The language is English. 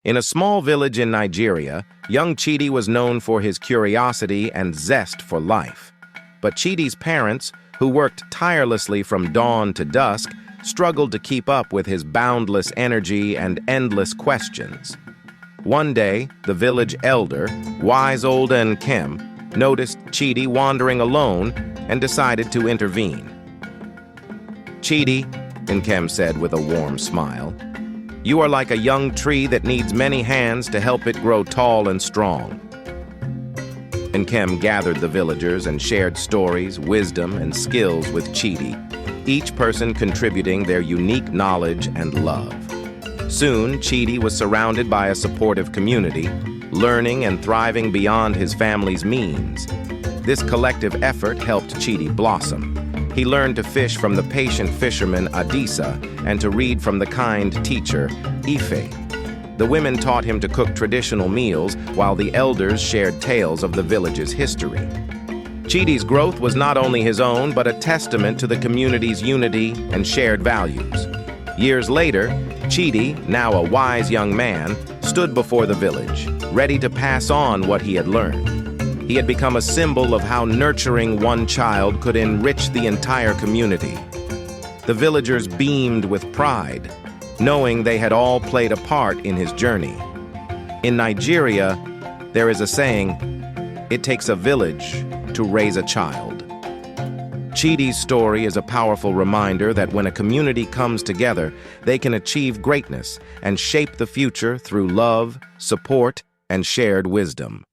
In a small village in Nigeria, young Chidi was known for his curiosity and zest for life. But Chidi's parents, who worked tirelessly from dawn to dusk, struggled to keep up with his boundless energy and endless questions. One day, the village elder, wise old Nkem, noticed Chidi wandering alone and decided to intervene. "Chidi," Nkem said with a warm smile, "you are like a young tree that needs many hands to help it grow tall and strong." Nkem gathered the villagers and shared stories, wisdom, and skills with Chidi, each person contributing their unique knowledge and love. Soon, Chidi was surrounded by a supportive community, learning and thriving beyond his family's means. This collective effort helped Chidi blossom. He learned to fish from the patient fisherman Adisa and to read from the kind teacher Ife. The women taught him to cook traditional meals, while the elders shared tales of the village's history. Chidi's growth was not only his own, but a testament to the community's unity and shared values. Years later, Chidi, now a wise young man, stood before the village, ready to pass on what he had learned. He had become a symbol of how nurturing one child could enrich the entire community. The villagers beamed with pride, knowing they had all played a part in his journey. In Nigeria, there is a saying, "It takes a village to raise a child." Chidi's story is a powerful reminder that when a community comes together, they can achieve greatness and shape the future through love, support, and shared wisdom.